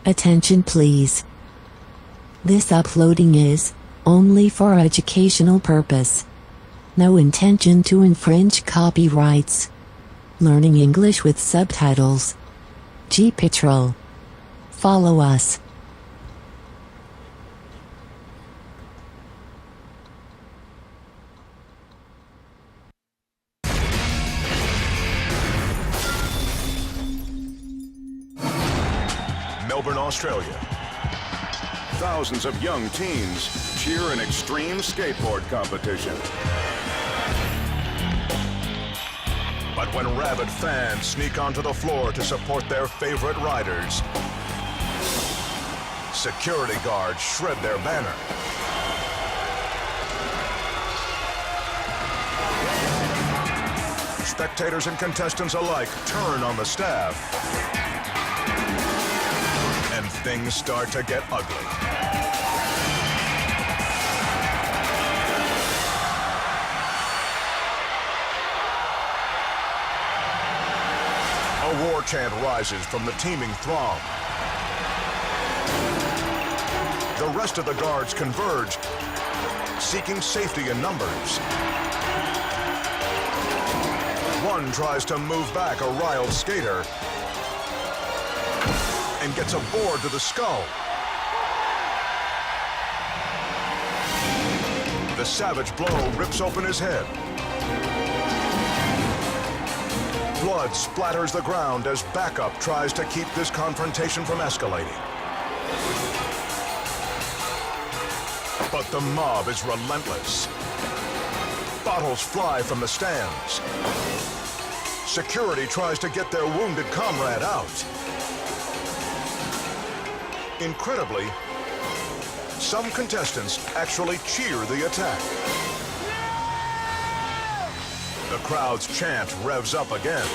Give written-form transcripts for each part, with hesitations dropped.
Attention please. This uploading is only for educational purpose. No intention to infringe copyrights. Learning English with subtitles. GPITRAL. Follow us. Melbourne, Australia. Thousands of young teens cheer an extreme skateboard competition. But when rabid fans sneak onto the floor to support their favorite riders, security guards shred their banner. Spectators and contestants alike turn on the staff, and things start to get ugly. A war chant rises from the teeming throng. The rest of the guards converge, seeking safety in numbers. One tries to move back a riled skater and gets a board to the skull. The savage blow rips open his head. Blood splatters the ground as backup tries to keep this confrontation from escalating. But the mob is relentless. Bottles fly from the stands. Security tries to get their wounded comrade out. Incredibly, some contestants actually cheer the attack. The crowd's chant revs up again.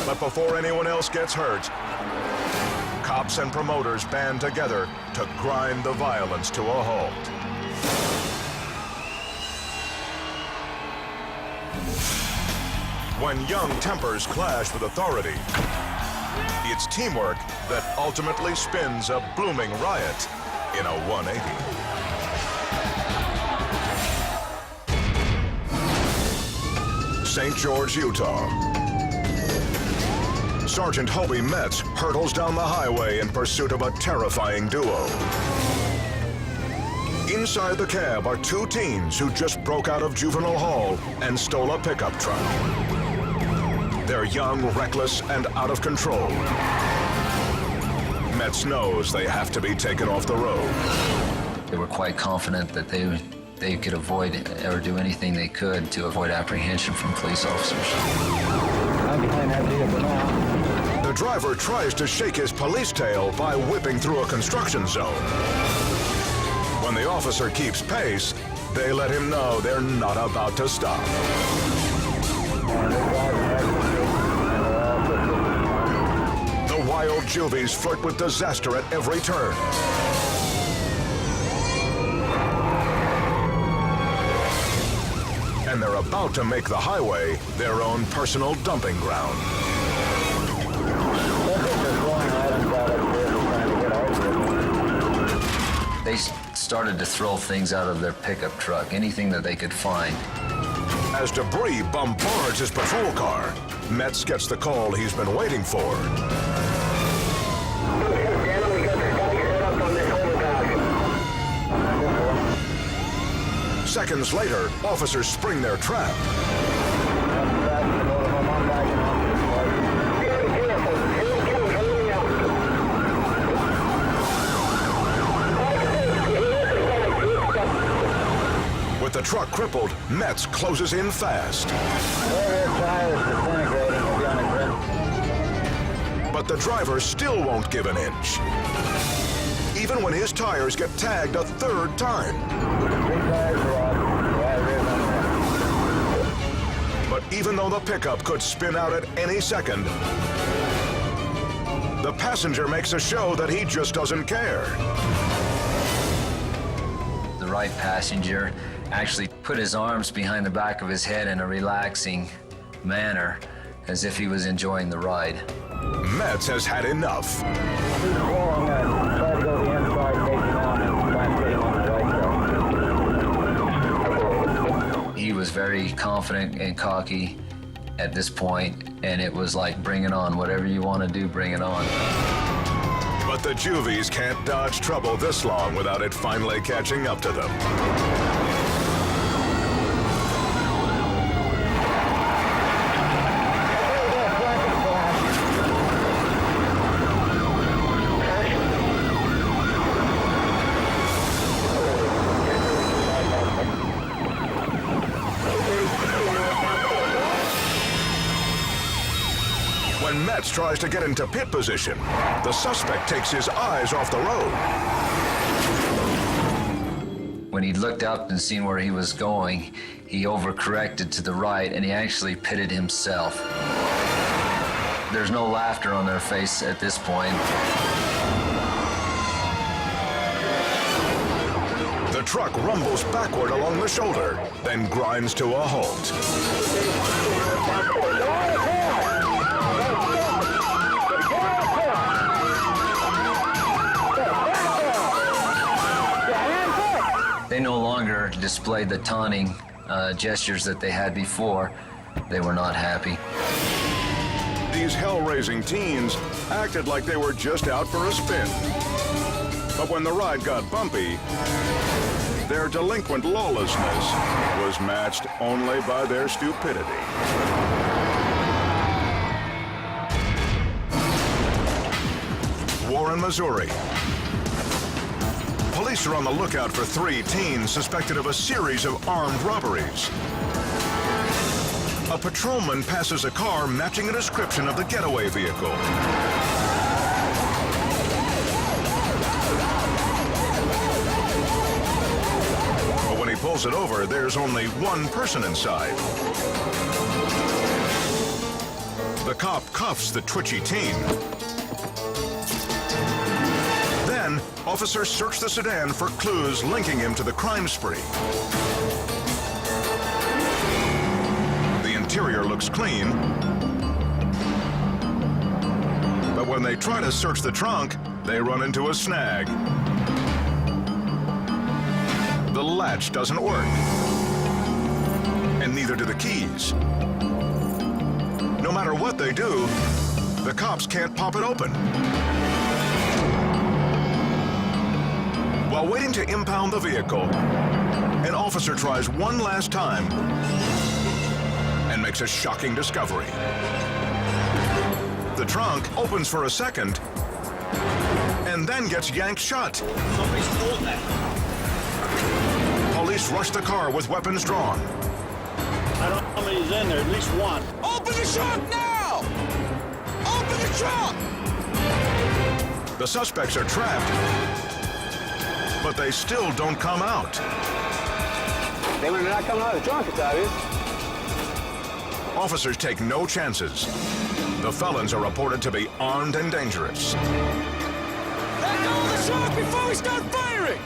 But before anyone else gets hurt, cops and promoters band together to grind the violence to a halt. When young tempers clash with authority, it's teamwork that ultimately spins a blooming riot in a 180. St. George, Utah. Sergeant Hobie Metz hurtles down the highway in pursuit of a terrifying duo. Inside the cab are two teens who just broke out of juvenile hall and stole a pickup truck. They're young, reckless, and out of control. Metz knows they have to be taken off the road. They were quite confident that they could avoid or do anything they could to avoid apprehension from police officers. The driver tries to shake his police tail by whipping through a construction zone. When the officer keeps pace, they let him know they're not about to stop. The wild juvies flirt with disaster at every turn. And they're about to make the highway their own personal dumping ground. They started to throw things out of their pickup truck, anything that they could find. As debris bombards his patrol car, Metz gets the call he's been waiting for. Seconds later, officers spring their trap. With the truck crippled, Metz closes in fast. But the driver still won't give an inch, even when his tires get tagged a third time. But even though the pickup could spin out at any second, the passenger makes a show that he just doesn't care. The right passenger actually put his arms behind the back of his head in a relaxing manner, as if he was enjoying the ride. Metz has had enough. Try to go to the inside, take him out, and try and put him on the right side. He was very confident and cocky at this point, and it was like, bring it on. Whatever you want to do, bring it on. But the Juvies can't dodge trouble this long without it finally catching up to them. When Metz tries to get into pit position, the suspect takes his eyes off the road. When he looked up and seen where he was going, he overcorrected to the right, and he actually pitted himself. There's no laughter on their face at this point. The truck rumbles backward along the shoulder, then grinds to a halt. They no longer displayed the taunting gestures that they had before. They were not happy. These hell-raising teens acted like they were just out for a spin. But when the ride got bumpy, their delinquent lawlessness was matched only by their stupidity. Warren, Missouri. Police are on the lookout for 3 teens suspected of a series of armed robberies. A patrolman passes a car matching a description of the getaway vehicle. But when he pulls it over, there's only one person inside. The cop cuffs the twitchy teen. Then, officers search the sedan for clues linking him to the crime spree. The interior looks clean, but when they try to search the trunk, they run into a snag. The latch doesn't work, and neither do the keys. No matter what they do, the cops can't pop it open. While waiting to impound the vehicle, an officer tries one last time and makes a shocking discovery. The trunk opens for a second and then gets yanked shut. Somebody's pulled that. Police rush the car with weapons drawn. I don't know how many's in there, at least one. Open the trunk now! Open the trunk! The suspects are trapped, but they still don't come out. They were not coming out of the trunk, it's obvious. Officers take no chances. The felons are reported to be armed and dangerous. Let go of the trunk before we start firing!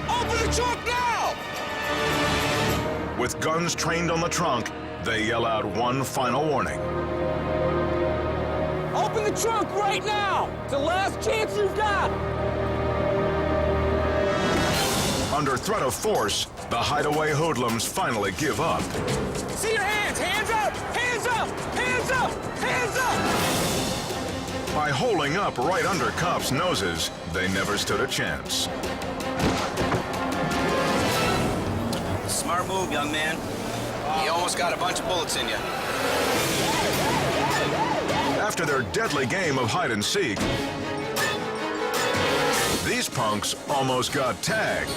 Open the trunk now! With guns trained on the trunk, they yell out one final warning. Open the trunk right now! It's the last chance you've got! Under threat of force, the hideaway hoodlums finally give up. See your hands! Hands up! Hands up! Hands up! Hands up! By holding up right under cops' noses, they never stood a chance. Smart move, young man. You almost got a bunch of bullets in you. After their deadly game of hide and seek, these punks almost got tagged.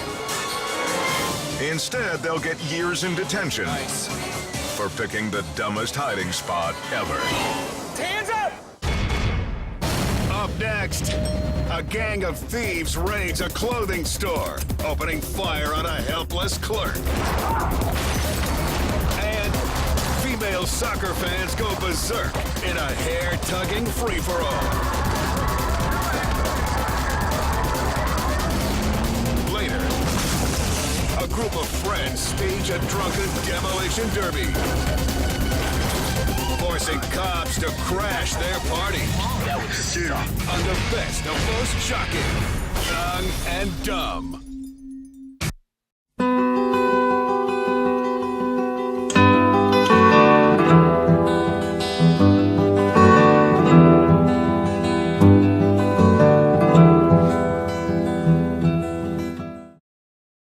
Instead, they'll get years in detention for picking the dumbest hiding spot ever. Hands up! Up next, a gang of thieves raids a clothing store, opening fire on a helpless clerk. And female soccer fans go berserk in a hair-tugging free-for-all. Later, a group of friends stage a drunken demolition derby, forcing cops to crash their party. That was sick. On the best of most shocking, young and dumb.